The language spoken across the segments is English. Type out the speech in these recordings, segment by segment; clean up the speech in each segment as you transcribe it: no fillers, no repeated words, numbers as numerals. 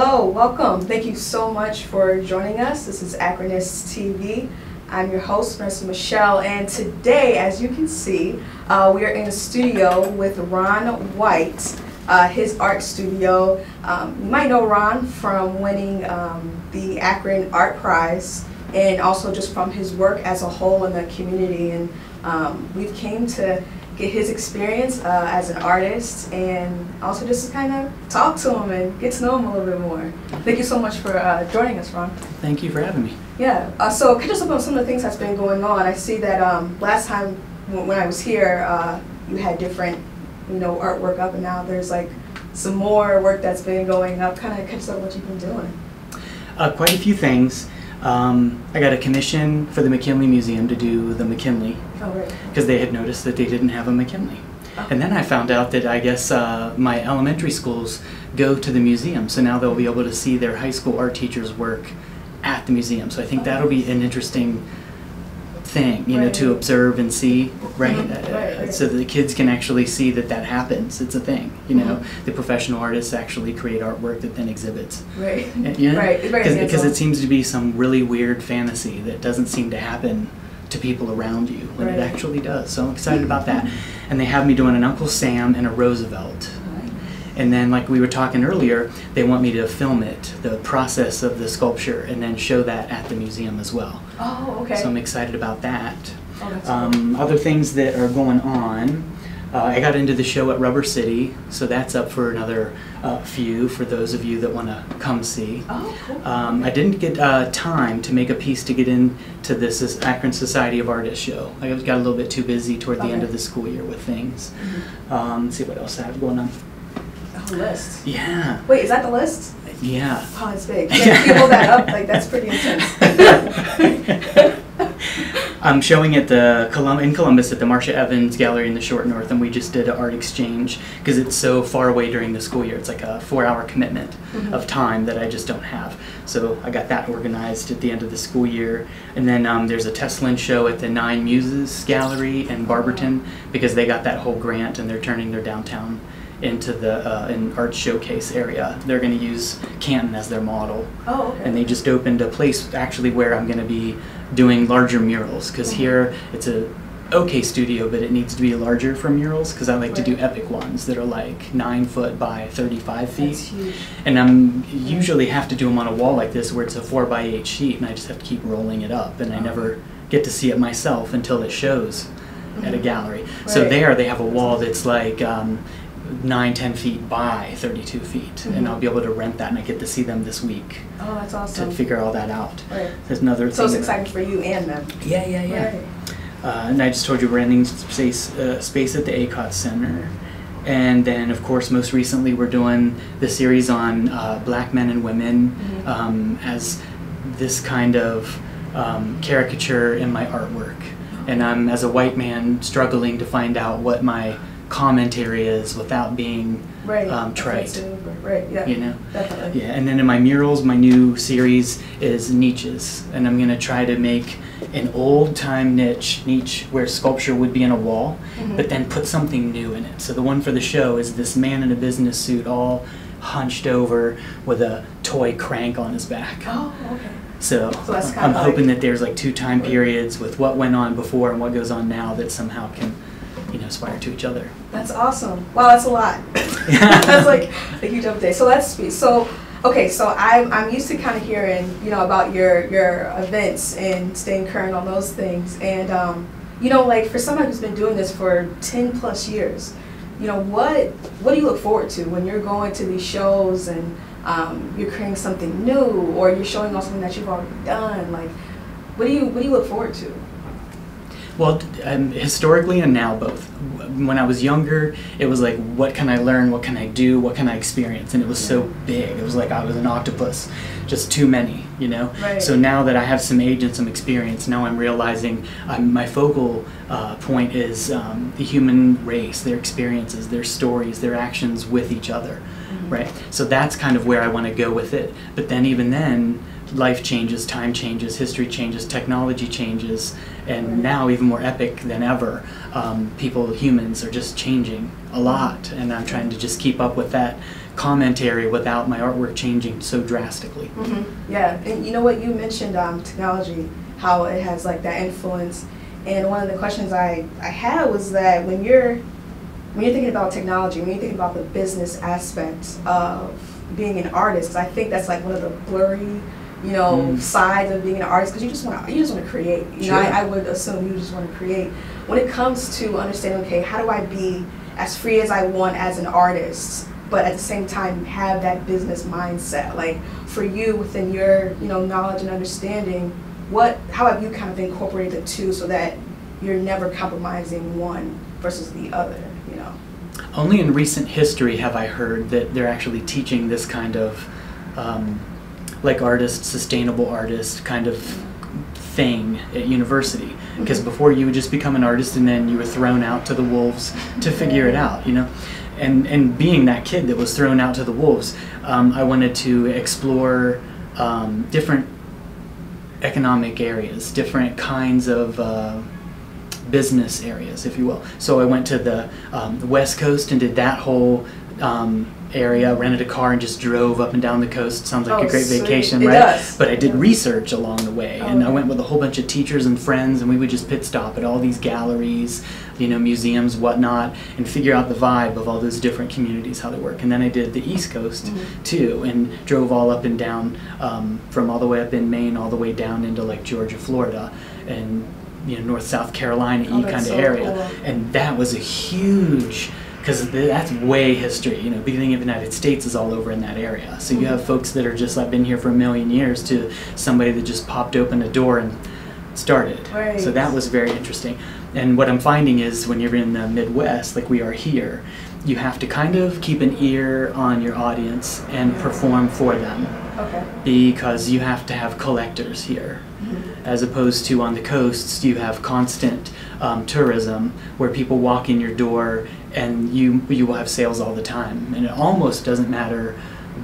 Hello, welcome. Thank you so much for joining us. This is Akronist TV. I'm your host, Vanessa Michelle, and today, as you can see, we are in a studio with Ron White, his art studio. You might know Ron from winning the Akron Art Prize, and also just from his work as a whole in the community. And we've came to get his experience as an artist, and also just to kind of talk to him and get to know him a little bit more. Thank you so much for joining us, Ron. Thank you for having me. Yeah, so catch us up on some of the things that's been going on. I see that last time when I was here, you had different, artwork up, and now there's like some more work that's been going up. Kind of catch us up on what you've been doing. Quite a few things. I got a commission for the McKinley Museum to do the McKinley, because they had noticed that they didn't have a McKinley. Oh. And then I found out that I guess my elementary schools go to the museum, so now they'll be able to see their high school art teachers' work at the museum. So I think that'll be an interesting thing, to observe and see, right? Right. So that the kids can actually see that that happens. It's a thing, The professional artists actually create artwork that then exhibits. Right. Right. Because it seems to be some really weird fantasy that doesn't seem to happen to people around you when it actually does. So I'm excited about that. And they have me doing an Uncle Sam and a Roosevelt. And then, like we were talking earlier, they want me to film it, the process of the sculpture, and then show that at the museum as well. Oh, okay. So I'm excited about that. Oh, that's cool. Other things that are going on, I got into the show at Rubber City, so that's up for another few for those of you that want to come see. Oh, cool. I didn't get time to make a piece to get into this Akron Society of Artists show. I got a little bit too busy toward the end of the school year with things. Let's see what else I have going on. List. Yeah. Wait, is that the list? Yeah. Oh, it's big. Can you hold that up? Like, that's pretty intense. I'm showing at in Columbus at the Marcia Evans Gallery in the Short North, and we just did an art exchange because it's so far away during the school year. It's like a 4-hour commitment of time that I just don't have. So I got that organized at the end of the school year. And then there's a Teslin show at the Nine Muses Gallery in Barberton because they got that whole grant and they're turning their downtown into the an art showcase area. They're going to use Canton as their model. Oh, okay. And they just opened a place actually where I'm going to be doing larger murals, because here it's a okay studio, but it needs to be larger for murals because I like to do epic ones that are like 9 foot by 35 feet. That's huge. And I'm usually have to do them on a wall like this where it's a 4 by 8 sheet, and I just have to keep rolling it up, and I never get to see it myself until it shows at a gallery. So there they have a wall that's like 9-10 feet by 32 feet, and I'll be able to rent that, and I get to see them this week. Oh, that's awesome. To figure all that out. Right. There's another so it's exciting for you and them. Yeah. Right. And I just told you we're renting space at the ACOT Center. And then, of course, most recently we're doing the series on black men and women as this kind of caricature in my artwork. And I'm, as a white man, struggling to find out what my commentary is without being trite. Right, yeah. Definitely. Yeah, and then in my murals, my new series is niches, and I'm going to try to make an old-time niche where sculpture would be in a wall, but then put something new in it. So the one for the show is this man in a business suit all hunched over with a toy crank on his back. Oh, okay. So that's I'm hoping that there's like 2 time periods with what went on before and what goes on now that somehow can aspire to each other. That's awesome. Wow, that's a lot. That's like a huge update. So let's speak. So I'm used to kind of hearing about your events and staying current on those things. And like for someone who's been doing this for 10+ years, what do you look forward to when you're going to these shows and you're creating something new, or you're showing off something that you've already done? Like, what do you look forward to? Well, historically and now both. When I was younger, it was like, what can I learn, what can I do, what can I experience? And it was so big. It was like I was an octopus, just too many, Right. So now that I have some age and some experience, now I'm realizing my focal point is the human race, their experiences, their stories, their actions with each other, right? So that's kind of where I want to go with it. But then even then, life changes, time changes, history changes, technology changes, and now even more epic than ever, humans are just changing a lot, and I'm trying to just keep up with that commentary without my artwork changing so drastically. Yeah, and you know what, you mentioned technology, how it has like that influence, and one of the questions I had was that when you're thinking about technology, when you're thinking about the business aspects of being an artist, 'cause I think that's like one of the blurry, you know, sides of being an artist, because you just want to create. You know, I would assume you just want to create. When it comes to understanding, okay, how do I be as free as I want as an artist, but at the same time have that business mindset? Like for you, within your, you know, knowledge and understanding, how have you kind of incorporated the two so that you're never compromising one versus the other, you know? Only in recent history have I heard that they're actually teaching this kind of like sustainable artist kind of thing at university. Because before you would just become an artist and then you were thrown out to the wolves to figure it out, you know? And being that kid that was thrown out to the wolves, I wanted to explore different economic areas, different kinds of business areas, if you will. So I went to the West Coast and did that whole area, rented a car and just drove up and down the coast. Sounds like a great vacation, right? It does. But I did research along the way, and I went with a whole bunch of teachers and friends, and we would just pit stop at all these galleries, you know, museums, whatnot, and figure out the vibe of all those different communities, how they work. And then I did the East Coast too, and drove all up and down from all the way up in Maine all the way down into like Georgia, Florida, and you know, North South Carolina kind of area. Cool. And that was a huge, because that's way history, you know, beginning of the United States is all over in that area. So you have folks that are just like been here for a million years to somebody that just popped open a door and started. Right. So that was very interesting. And what I'm finding is when you're in the Midwest, like we are here, you have to kind of keep an ear on your audience and perform for them. Okay. Because you have to have collectors here. As opposed to on the coasts, you have constant tourism where people walk in your door and you will have sales all the time. And it almost doesn't matter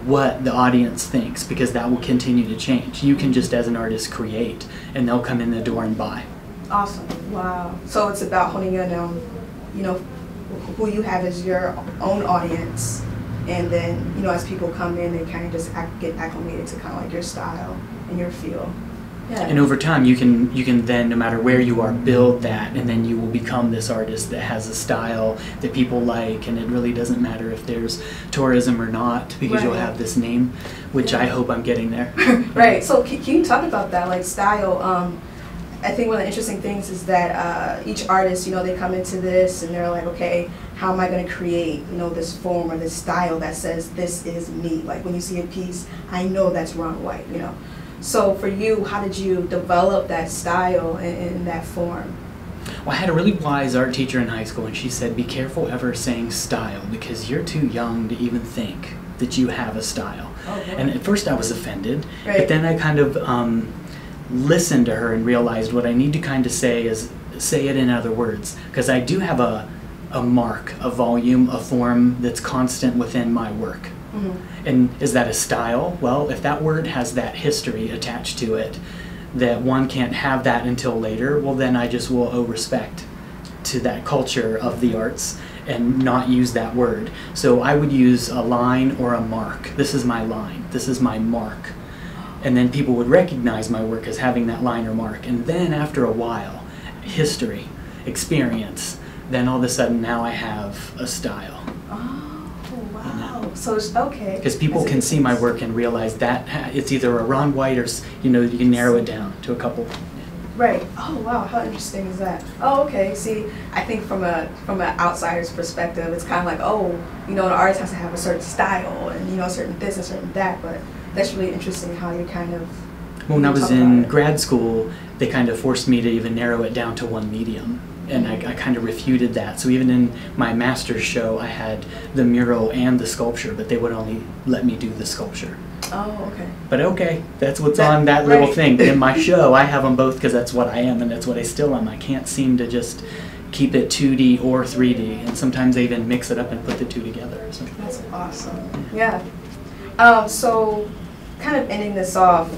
what the audience thinks, because that will continue to change. You can just, as an artist, create, and they'll come in the door and buy. Awesome. Wow. So it's about honing in on, you know, who you have as your own audience, and then, you know, as people come in, they kind of just get acclimated to kind of like your style and your feel. Yeah. And over time, you can then, no matter where you are, build that, and then you will become this artist that has a style that people like, and it really doesn't matter if there's tourism or not, because you'll have this name, which I hope I'm getting there. Right. So can you talk about that, like style? I think one of the interesting things is that each artist, you know, they come into this and they're like, okay, how am I going to create, you know, this form or this style that says this is me? Like when you see a piece, I know that's Ron White, you know. So for you, how did you develop that style in that form? Well, I had a really wise art teacher in high school, and she said, be careful ever saying style, because you're too young to even think that you have a style. Okay. And at first I was offended, but then I kind of listened to her and realized what I need to kind of say is say it in other words, because I do have a mark, a volume, a form that's constant within my work. And is that a style? Well, if that word has that history attached to it, that one can't have that until later, well then I just will owe respect to that culture of the arts and not use that word. So I would use a line or a mark. This is my line, this is my mark. And then people would recognize my work as having that line or mark. And then after a while, history, experience, then all of a sudden now I have a style. So it's okay. Because people can see my work and realize that it's either a Ron White or, you know, you can narrow it down to a couple. Right. Oh wow, how interesting is that? Oh okay. See, I think from an outsider's perspective, it's kind of like, oh, you know, an artist has to have a certain style and, you know, a certain this and certain that. But that's really interesting how you kind of. Well, when I was in grad school, they kind of forced me to even narrow it down to one medium. And I kind of refuted that. So even in my master's show, I had the mural and the sculpture, but they would only let me do the sculpture. Oh, okay. But okay, that's what's on that little thing. But in my show, I have them both because that's what I am and that's what I still am. I can't seem to just keep it 2D or 3D. And sometimes they even mix it up and put the two together. So. That's awesome. Yeah. So kind of ending this off,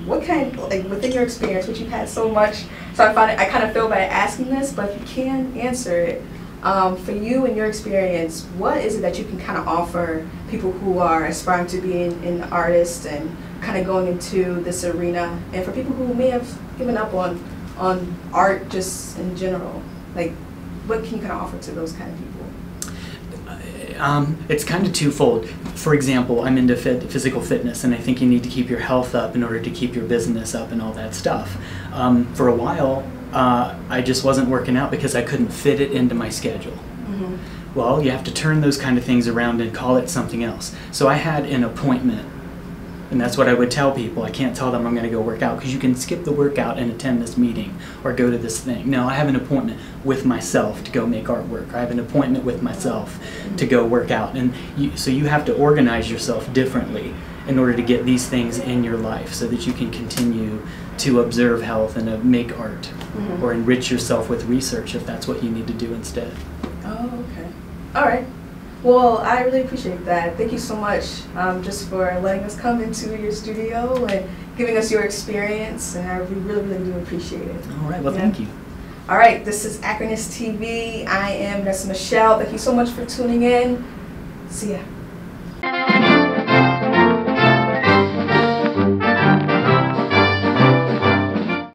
what kind, like within your experience, which you've had so much, So I kind of feel bad asking this, but if you can answer it, for you and your experience, what is it that you can kind of offer people who are aspiring to be an artist and kind of going into this arena, and for people who may have given up on art just in general? Like, what can you kind of offer to those kind of people? It's kind of twofold. For example, I'm into physical fitness, and I think you need to keep your health up in order to keep your business up and all that stuff. For a while, I just wasn't working out because I couldn't fit it into my schedule. Mm-hmm. Well, you have to turn those kind of things around and call it something else. So I had an appointment, and that's what I would tell people. I can't tell them I'm going to go work out, because you can skip the workout and attend this meeting or go to this thing. No, I have an appointment with myself to go make artwork. I have an appointment with myself to go work out. And so you have to organize yourself differently in order to get these things in your life so that you can continue to observe health and make art, Mm-hmm. or enrich yourself with research if that's what you need to do instead. Oh, okay. All right. Well, I really appreciate that. Thank you so much just for letting us come into your studio and giving us your experience, and we really, really do appreciate it. All right. Well, thank you. All right. This is Akronist TV. I am Vanessa Michelle. Thank you so much for tuning in. See ya.